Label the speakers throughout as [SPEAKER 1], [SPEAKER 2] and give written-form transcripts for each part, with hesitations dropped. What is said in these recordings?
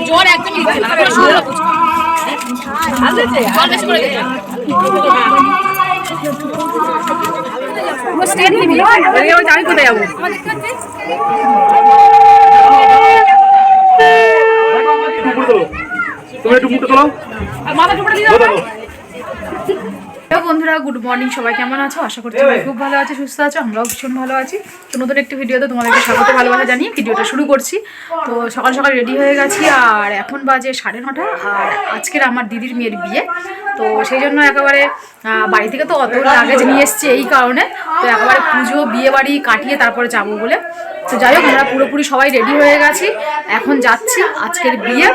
[SPEAKER 1] জ্বর একদমই আমি কোথায় যাবো? বন্ধুরা গুড মর্নিং, সবাই কেমন আছো? আশা করছি সবাই খুব ভালো আছে, সুস্থ আছো। আমরাও ভীষণ ভালো আছি। তো নতুন একটি ভিডিওতে তোমাদেরকে স্বাগত, ভালোবাসা জানিয়ে ভিডিওটা শুরু করছি। তো সকাল সকাল রেডি হয়ে গেছি, আর এখন বাজে 9:30। আর আজকের আমার দিদির মেয়ের বিয়ে, তো সেই জন্য একেবারে বাড়ি থেকে তো অত লাগেজ নিয়ে এসছে, এই কারণে তো একেবারে পুজো বিয়ে বাড়ি কাটিয়ে তারপরে যাবো বলে। তো যাই হোক, আমরা পুরোপুরি সবাই রেডি হয়ে গেছি, এখন যাচ্ছি আজকের বিয়ে।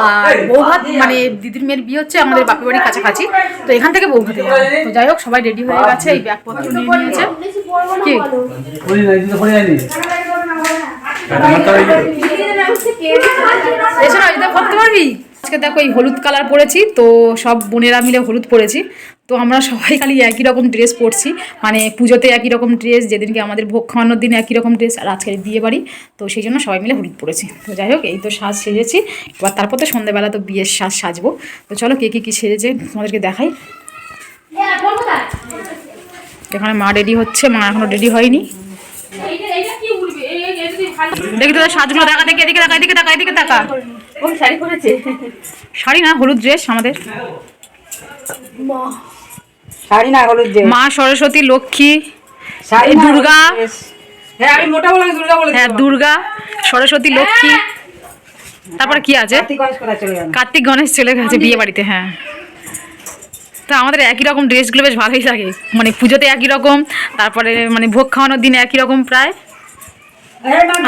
[SPEAKER 1] আর বৌভাত, মানে দিদির মেয়ের বিয়ে হচ্ছে আমাদের বাপের বাড়ির কাছাকাছি, তো এখান থেকে বৌভাতে যাবো। তো যাই হোক, সবাই রেডি হয়ে গেছে, এই ব্যাগপত্র নিয়ে নিয়েছে। কি এছাড়া এটা করতে পারবি? আজকে দেখো এই হলুদ কালার পরেছি, তো সব বোনেরা মিলে হলুদ পরেছি। তো আমরা সবাই খালি একই রকম ড্রেস পরছি, মানে পুজোতে একই রকম ড্রেস, যেদিনকে আমাদের ভোগ খাওয়ানোর দিনে একই রকম ড্রেস, আর আজকের বিয়ে বাড়ি, তো সেই জন্য সবাই মিলে হলুদ পরেছি। তো যাই হোক, এই তো সাজ সেজেছি, এবার তারপর তো সন্ধ্যেবেলা তো বিয়ের সাজ সাজবো। তো চলো কে কী সেজেছে তোমাদেরকে দেখাই। এখানে মা রেডি হচ্ছে, মা এখনো রেডি হয়নি। দেখি তোদের সাজগুলো দেখা, দেখি এদিকে দেখা, এদিকে দেখা, এদিকে দেখা। শাড়ি পরেছে, শাড়ি না হলুদ ড্রেস আমাদের।
[SPEAKER 2] শাড়ি না হলুদ ড্রেস।
[SPEAKER 1] মা সরস্বতী, লক্ষ্মী, দুর্গা।
[SPEAKER 2] হ্যাঁ আমি মোটা বলে দুর্গা বলে।
[SPEAKER 1] হ্যাঁ দুর্গা, সরস্বতী, লক্ষ্মী, তারপরে কি আছে? কার্তিক গণেশ চলে গেছে বিয়ে বাড়িতে। হ্যাঁ, তো আমাদের একই রকম ড্রেসগুলো বেশ ভালোই লাগে, মানে পুজোতে একই রকম, তারপরে মানে ভোগ খাওয়ানোর দিনে একই রকম প্রায়।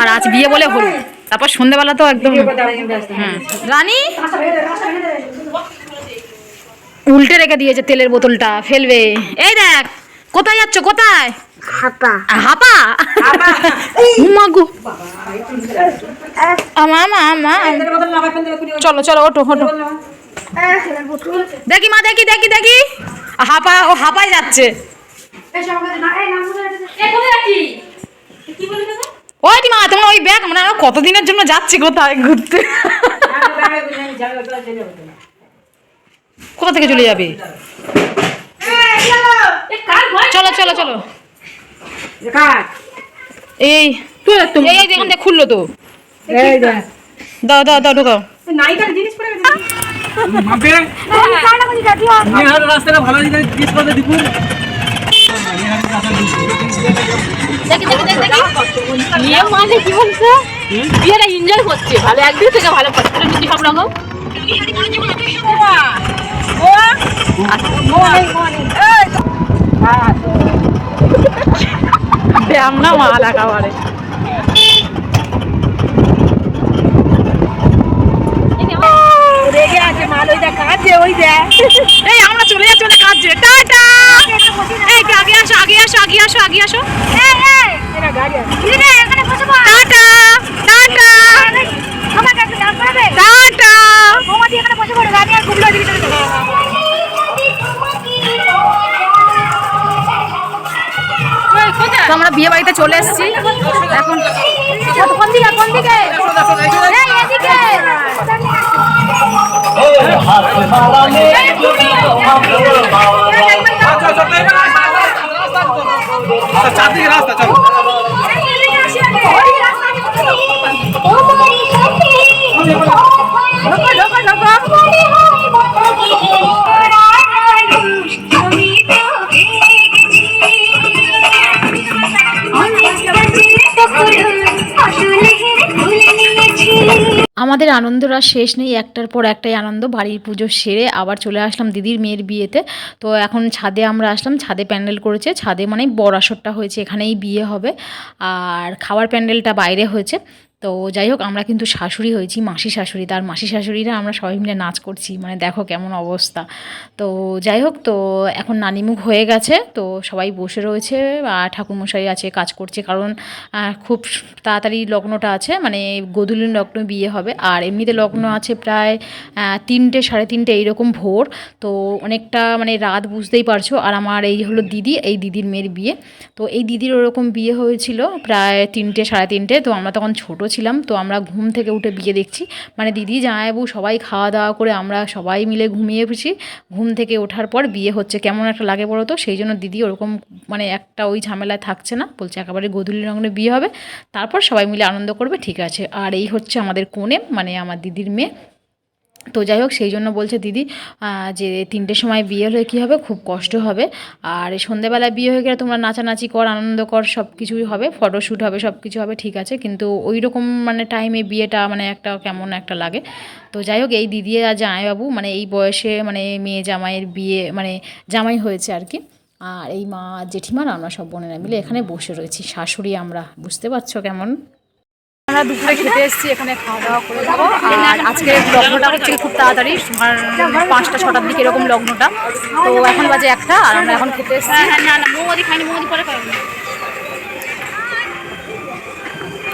[SPEAKER 1] আর আজ বিয়ে বলে হলুদ, তারপর সন্ধ্যেবেলা তো একদম। রানী উল্টে রেখে দিয়েছে, তেলের বোতলটা ফেলবে। এই দেখ, কোথায় যাচ্ছ? কোথায়? হাপা হাপা মাগো, চলো চলো, ওঠো ওঠো। দেখি মা, দেখি দেখি দেখি, হাপা, ও হাপায় যাচ্ছে। ওই মা, তোমার ওই ব্যাগ, মানে কতদিনের জন্য যাচ্ছি কোথায় ঘুরতে? কোথা থেকে চলে যাবে? চলো চলো চলো। এই এখান থেকে খুললো তো, দাও দাও দাও, ঢোকাও। বিয়েটা এনজয় করছে, ভালো একদিন থেকে ভালো করছে সব রকম। আমরা মাল একেবারে রেগে আছে মাল, ওই দেখ কাঁদছে, ওই দেখ। এই আমরা চলে যাচ্ছি, ওটা কাঁদছে। টাটা। এই আগে আসো, আগে আসো, আগে আসো, আগে আসো। Tata tata. তো আমরা বিয়ে বাড়িতে চলে এসেছি এখন। কোন দিকে? কোন দিকে? রাস্তা চলো। আমাদের আনন্দরা শেষ নেই, একটার পর একটাই আনন্দ। বাড়ির পুজো সেরে আবার চলে আসলাম দিদির মেয়ের বিয়েতে। তো এখন ছাদে আমরা আসলাম, ছাদে প্যান্ডেল করেছে, ছাদে মানে বড় আসরটা হয়েছে, এখানেই বিয়ে হবে। আর খাওয়ার প্যান্ডেলটা বাইরে হয়েছে। তো যাই হোক আমরা কিন্তু শাশুড়ি হয়েছি, মাসি শাশুড়ি, তার মাসি শাশুড়িরা আমরা সবাই মিলে নাচ করছি, মানে দেখো কেমন অবস্থা। তো যাই হোক, তো এখন নানিমুখ হয়ে গেছে, তো সবাই বসে রয়েছে আর ঠাকুরমশাই আছে কাজ করছে, কারণ খুব তাড়াতাড়ি লগ্নটা আছে, মানে গোধূলির লগ্ন বিয়ে হবে। আর এমনিতে লগ্ন আছে প্রায় 3টে 3:30 এইরকম ভোর, তো অনেকটা মানে রাত বুঝতেই পারছো। আর আমার এই হলো দিদি, এই দিদির মেয়ের বিয়ে। তো এই দিদির ওরকম বিয়ে হয়েছিল প্রায় 3টে 3:30, তো আমরা তখন ছোট ছিলাম, তো আমরা ঘুম থেকে উঠে বিয়ে দেখছি, মানে দিদি জামাইবাবু সবাই খাওয়া দাওয়া করে আমরা সবাই মিলে ঘুমিয়ে পড়েছি। ঘুম থেকে ওঠার পর বিয়ে হচ্ছে, কেমন একটা লাগে বলো তো। সেই জন্য দিদি ওরকম মানে একটা ওই ঝামেলায় থাকছে না, বলছে একেবারে গোধূলি লগ্নে বিয়ে হবে, তারপর সবাই মিলে আনন্দ করবে, ঠিক আছে। আর এই হচ্ছে আমাদের কনে, মানে আমার দিদির মেয়ে। তো যাই হোক, সেই জন্য বলছে দিদি যে 3টের সময় বিয়ে হলে কী হবে, খুব কষ্ট হবে। আর সন্ধ্যেবেলায় বিয়ে হয়ে গেলে তোমরা নাচানাচি কর, আনন্দ কর, সব কিছুই হবে, ফটোশ্যুট হবে, সব কিছু হবে, ঠিক আছে, কিন্তু ওই রকম মানে টাইমে বিয়েটা মানে একটা কেমন একটা লাগে। তো যাই হোক, এই দিদি আর জামাইবাবু মানে এই বয়সে মানে মেয়ে জামাইয়ের বিয়ে মানে জামাই হয়েছে আর কি। আর এই মা জেঠিমার আমরা সব বোনেরা মিলে এখানে বসে রয়েছি, শাশুড়ি আমরা, বুঝতে পারছো কেমন। আমরা দুপুরে খেতে এসেছি, এখানে খাওয়া দাওয়া করে দেবো। আর আজকে লগ্নটা হচ্ছে খুব তাড়াতাড়ি, 5টা 6টার দিকে এরকম লগ্নটা। তো এখন বাজে 1টা, আর আমরা এখন খেতে এসেছি।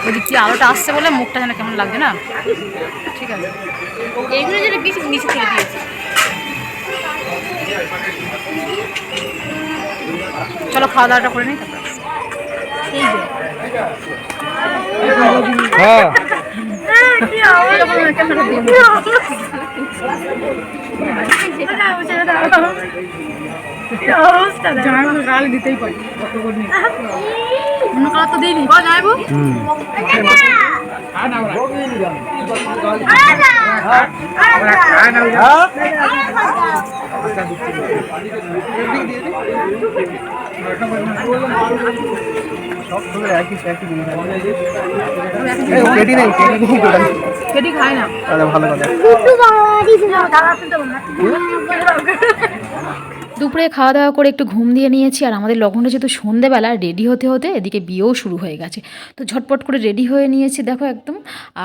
[SPEAKER 1] ওদিক দিয়ে আলোটা আসছে বলে মুখটা যেন কেমন লাগছে না, ঠিক আছে। এইগুলো যেটা বেশি নিচে ফেলে দিয়েছি। চলো খাওয়া দাওয়াটা করে নিই, তারপর এই যে
[SPEAKER 3] হ্যাঁ
[SPEAKER 1] গাল দিতেই পারি, অন্য কালার তো দিইনি বা যাইবো। কেটি খায় না,
[SPEAKER 3] ভালো কথা।
[SPEAKER 1] দুপুরে খাওয়া দাওয়া করে একটু ঘুম দিয়ে নিয়েছি। আর আমাদের লগ্নটা যেহেতু সন্ধেবেলা, রেডি হতে হতে এদিকে বিয়েও শুরু হয়ে গেছে, তো ঝটপট করে রেডি হয়ে নিয়েছি দেখো একদম।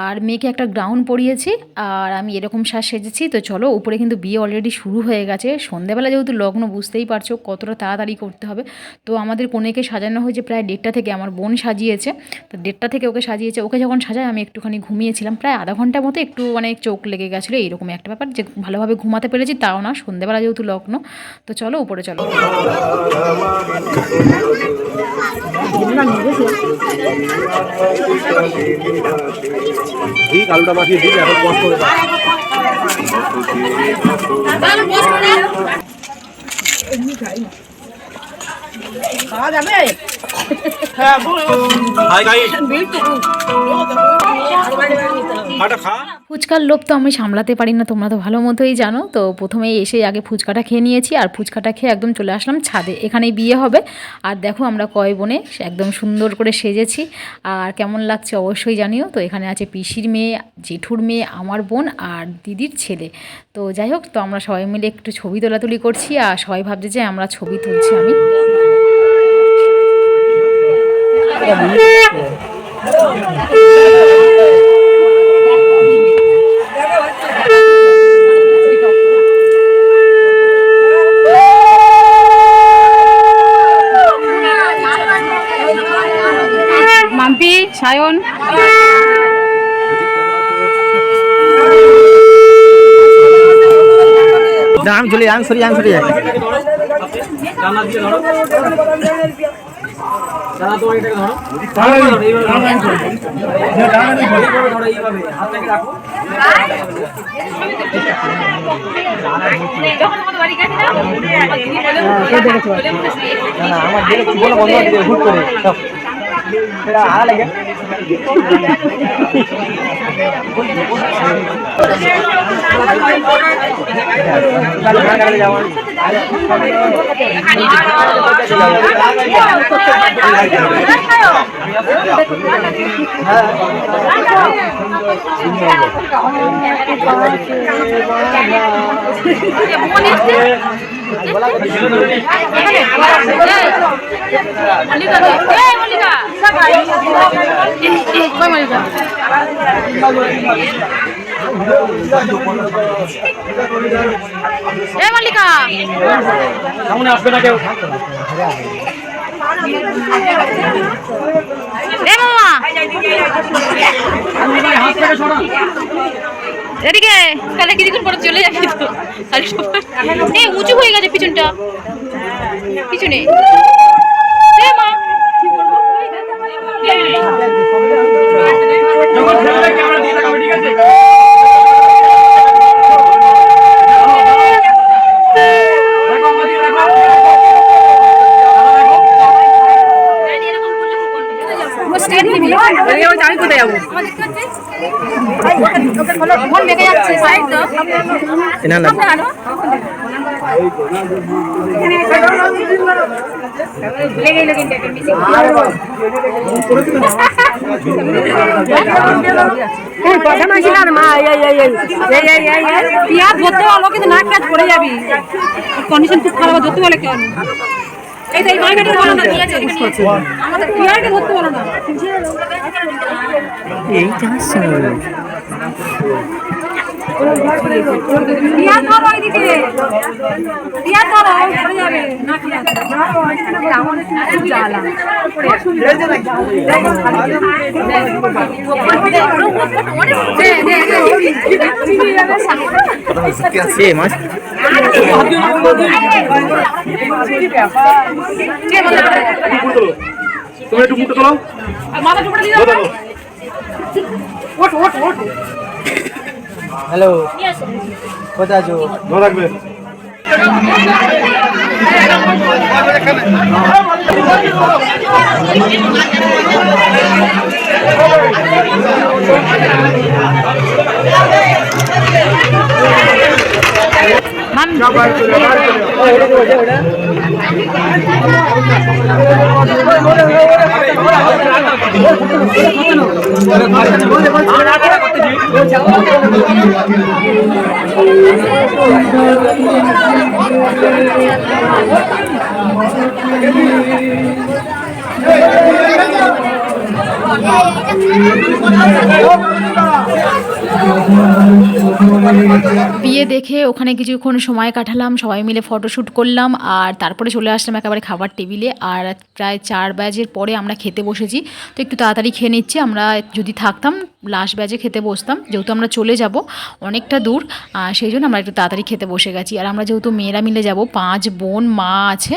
[SPEAKER 1] আর মেয়েকে একটা গ্রাউন পরিয়েছি, আর আমি এরকম সাজ সেজেছি। তো চলো, উপরে কিন্তু বিয়ে অলরেডি শুরু হয়ে গেছে। সন্ধেবেলা যেহেতু লগ্ন, বুঝতেই পারছো কতটা তাড়াতাড়ি করতে হবে। তো আমাদের কনেকে সাজানো হয়েছে প্রায় 1:30 থেকে, আমার বোন সাজিয়েছে, তো 1:30 থেকে ওকে সাজিয়েছে। ওকে যখন সাজায় আমি একটুখানি ঘুমিয়েছিলাম, প্রায় আধা ঘন্টার মতো, একটু মানে চোখ লেগে গেছিলো, এইরকম একটা ব্যাপার, যে ভালোভাবে ঘুমাতে পেরেছি তাও না, সন্ধেবেলা যেহেতু লগ্ন। তো চলো উপরে চলো।
[SPEAKER 3] আলুটা মাখিয়ে দিবি, এখন কষ্ট করে
[SPEAKER 2] খাওয়া যাবে?
[SPEAKER 1] ফুচকার লোভ তো আমি সামলাতে পারি না, তোমরা তো ভালো মতোই জানো। তো প্রথমেই এসে আগে ফুচকাটা খেয়ে নিয়েছি, আর ফুচকাটা খেয়ে একদম চলে আসলাম ছাদে, এখানেই বিয়ে হবে। আর দেখো আমরা কয় বোনে একদম সুন্দর করে সেজেছি, আর কেমন লাগছে অবশ্যই জানিও। তো এখানে আছে পিসির মেয়ে, জেঠুর মেয়ে, আমার বোন আর দিদির ছেলে। তো যাই হোক, তো আমরা সবাই মিলে একটু ছবি তোলাতুলি করছি, আর সবাই ভাবছে যে আমরা ছবি তুলছি। আমি মাম্পি, সায়ন,
[SPEAKER 3] আমি চলে যান, সরি যান, সরি যান। আমার বন্ধ হুট করে
[SPEAKER 1] মল্লিকা এ মালিকা
[SPEAKER 3] সামনে আসবে না কেউ।
[SPEAKER 1] এ মামা এদিকে তাহলে কিছুক্ষণ পরে চলে যাবি তো। এই উঁচু হয়ে গেছে পিছনটা, পিছনে এ মা আমি কোথায় যাবো?
[SPEAKER 3] না না
[SPEAKER 2] ধরতে পারলো কিন্তু নাক কাজ পড়ে যাবি, কন্ডিশন খুব খারাপ, ধরতে পারলে কেন এই তো এই মার্কেটে বলো না, ঠিক আছে আমাদের পিয়ারকে ধরতে পারো না,
[SPEAKER 3] এই যাচ্ছে
[SPEAKER 2] পিয়ার ধরো ওইদিকে, পিয়ার ধরো পড়ে যাবে না, পিয়ার আমাদের খুব জ্বালা
[SPEAKER 3] মাছ তুমি একটু মুখটা তোলাও,
[SPEAKER 2] মাথা টুকরা দিয়ে দাও, ওঠ ওঠ ওঠ।
[SPEAKER 3] হ্যালো কোথায় আছো? ভালো থাকবে।
[SPEAKER 1] বিয়ে দেখে ওখানে কিছুক্ষণ সময় কাটালাম, সবাই মিলে ফটোশ্যুট করলাম আর তারপরে চলে আসলাম একেবারে খাবার টেবিলে। আর প্রায় 4 বাজের পরে আমরা খেতে বসেছি, তো একটু তাড়াতাড়ি খেয়ে নিচ্ছি। আমরা যদি থাকতাম লাস্ট ব্যাচে খেতে বসতাম, যেহেতু আমরা চলে যাব অনেকটা দূর, সেই জন্য আমরা একটু তাড়াতাড়ি খেতে বসে গেছি। আর আমরা যেহেতু মেয়েরা মিলে যাব, 5 বোন, মা আছে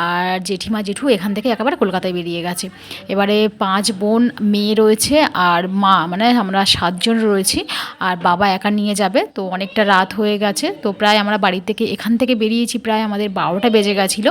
[SPEAKER 1] আর জেঠিমা জেঠু এখান থেকে একেবারে কলকাতায় বেরিয়ে গেছে। এবারে 5 বোন মেয়ে রয়েছে আর মা, মানে আমরা 7 জন রয়েছি আর বাবা একা নিয়ে যাবে। তো অনেকটা রাত হয়ে গেছে, তো প্রায় আমরা বাড়ি থেকে এখান থেকে বেরিয়েছি প্রায় আমাদের 12টা বেজে গেছিলো।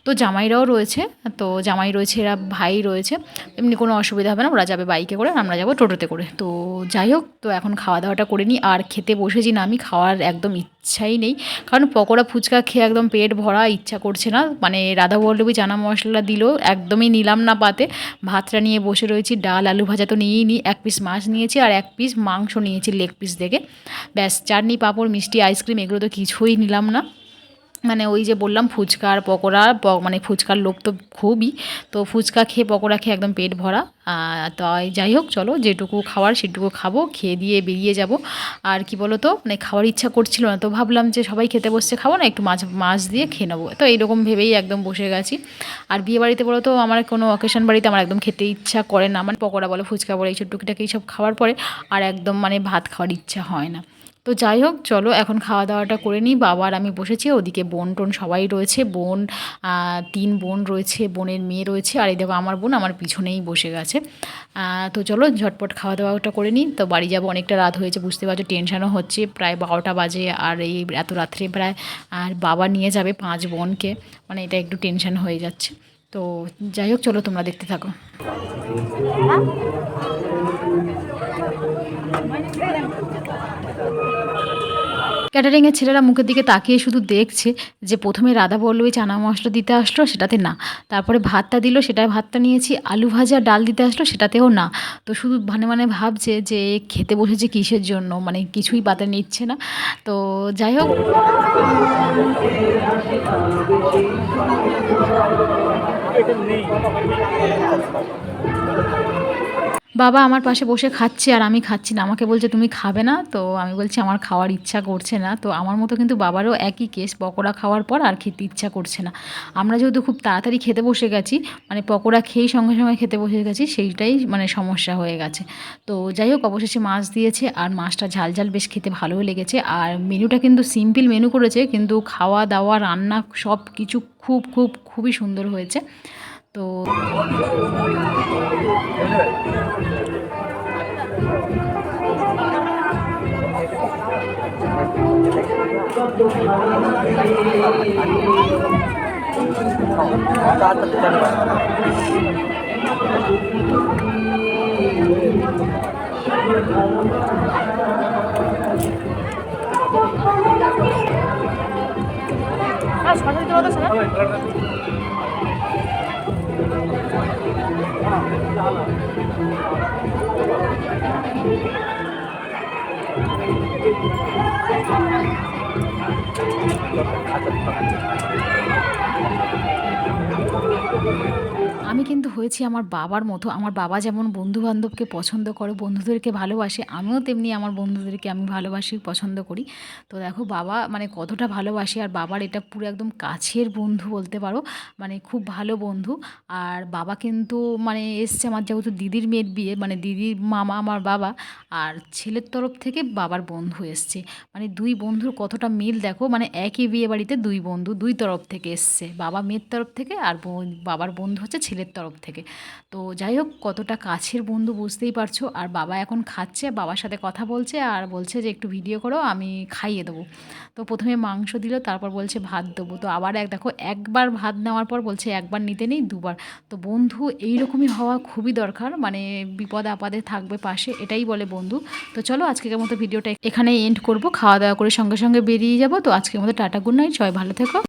[SPEAKER 1] তো জামাইরাও রয়েছে, তো জামাই রয়েছে, এরা ভাই রয়েছে, এমনি কোনো অসুবিধা হবে না, ওরা যাবে বাইকে করে, আমরা যাবো টোটোতে করে। তো যাই হোক, তো এখন খাওয়া দাওয়াটা করে নিই। আর খেতে বসেছি না, আমি খাওয়ার একদম ইচ্ছাই নেই, কারণ পকোড়া ফুচকা খেয়ে একদম পেট ভরা, ইচ্ছা করছে না। মানে রাধাবল্লভী চানা মশলা দিল, একদমই নিলাম না পাতে। ভাতটা নিয়ে বসে রয়েছি, ডাল আলু ভাজা তো নিয়েই নিই, 1 পিস মাছ নিয়েছি আর 1 পিস মাংস নিয়েছি লেগ পিস দেখে, ব্যাস। চাটনি পাঁপড় মিষ্টি আইসক্রিম এগুলো তো কিছুই নিলাম না। মানে ওই যে বললাম ফুচকা আর পকোড়া, মানে ফুচকার লোভ তো খুবই, তো ফুচকা খেয়ে পকোড়া খেয়ে একদম পেট ভরা। তাই যাই হোক, চলো যেটুকু খাওয়ার সেটুকু খাবো, খেয়ে দিয়ে বেরিয়ে যাব। আর কি বলো তো, মানে খাওয়ার ইচ্ছা করছিল না, তো ভাবলাম যে সবাই খেতে বসছে, খাবো না, একটু মাছ দিয়ে খেয়ে নেবো, তো এইরকম ভেবেই একদম বসে গেছি। আর বিয়ে বাড়িতে বলো তো, আমার কোনো অকেশন বাড়িতে আমার একদম খেতে ইচ্ছা করে না, মানে পকোড়া বলো ফুচকা বলো এইসব টুকিটাকি এইসব খাওয়ার পরে আর একদম মানে ভাত খাওয়ার ইচ্ছা হয় না। তো যাই হোক, চলো এখন খাওয়া দাওয়াটা করে নিই। বাবা আর আমি বসেছি, ওদিকে বোন টোন সবাই রয়েছে, বোন 3 বোন রয়েছে, বোনের মেয়ে রয়েছে, আর এই দেখো আমার বোন আমার পিছনেই বসে গেছে। তো চলো ঝটপট খাওয়া দাওয়াটা করে নিই, তো বাড়ি যাবো, অনেকটা রাত হয়েছে বুঝতে পারছো, টেনশানও হচ্ছে, প্রায় 12টা বাজে আর এই এত রাত্রে প্রায়, আর বাবা নিয়ে যাবে 5 বোনকে, মানে এটা একটু টেনশান হয়ে যাচ্ছে। তো যাই হোক, চলো তোমরা দেখতে থাকো। ক্যাটারিংয়ের ছেলেরা মুখের দিকে তাকিয়ে শুধু দেখছে যে প্রথমে রাধাবল্লভী চানা মশলা দিতে আসলো, সেটাতে না, তারপরে ভাতটা দিল, সেটায় ভাতটা নিয়েছি, আলু ভাজা ডাল দিতে আসলো, সেটাতেও না। তো শুধু মানে ভাবছে যে খেতে বসেছে কিসের জন্য, মানে কিছুই পাতে নিচ্ছে না। তো যাই হোক, বাবা আমার পাশে বসে খাচ্ছে আর আমি খাচ্ছি না, আমাকে বলছে তুমি খাবে না, তো আমি বলছি আমার খাওয়ার ইচ্ছা করছে না। তো আমার মতো কিন্তু বাবারও একই কেস, পকোড়া খাওয়ার পর আর খেতে ইচ্ছা করছে না। আমরা যেহেতু খুব তাড়াতাড়ি খেতে বসে গেছি, মানে পকোড়া খেয়েই সঙ্গে সঙ্গে খেতে বসে গেছি, সেইটাই মানে সমস্যা হয়ে গেছে। তো যাই হোক, অবশেষে মাছ দিয়েছে আর মাছটা ঝাল ঝাল বেশ খেতে ভালোও লেগেছে। আর মেনুটা কিন্তু সিম্পল মেনু করেছে, কিন্তু খাওয়া দাওয়া রান্না সব কিছু খুবই সুন্দর হয়েছে। তো আমি কিন্তু হয়েছি আমার বাবার মতো। আমার বাবা যেমন বন্ধুবান্ধবকে পছন্দ করে, বন্ধুদেরকে ভালোবাসে, আমিও তেমনি আমার বন্ধুদেরকে আমি ভালোবাসি, পছন্দ করি। তো দেখো বাবা মানে কতটা ভালোবাসে, আর বাবার এটা পুরো একদম কাছের বন্ধু বলতে পারো, মানে খুব ভালো বন্ধু। আর বাবা কিন্তু মানে এসছে আমার যেহেতু দিদির মেয়ের বিয়ে, মানে দিদির মামা আমার বাবা, আর ছেলের তরফ থেকে বাবার বন্ধু এসছে। মানে দুই বন্ধুর কতটা মিল দেখো, মানে একই বিয়ে বাড়িতে দুই বন্ধু দুই তরফ থেকে এসছে, বাবা মেয়ের তরফ থেকে আর বাবার বন্ধু হচ্ছে ছেলের তরফ থেকে। তো যাই হোক, কতটা কাছের বন্ধু বুঝতেই পারছো। আর বাবা এখন খাচ্ছে, বাবার সাথে কথা বলছে আর বলছে যে একটু ভিডিও করো, আমি খাইয়ে দেবো। তো প্রথমে মাংস দিল, তারপর বলছে ভাত দেবো। তো আবার দেখো একবার ভাত নেওয়ার পর বলছে একবার নিতে নেই দুবার। তো বন্ধু এইরকমই হওয়া খুবই দরকার, মানে বিপদ আপদে থাকবে পাশে, এটাই বলে বন্ধু। তো চলো আজকের মতো ভিডিওটা এখানেই এন্ড করব, খাওয়া দাওয়া করে সঙ্গে সঙ্গে বেরিয়ে যাব। তো আজকের মতো টাটা, গুড নাইট, সবাই ভালো থেকো।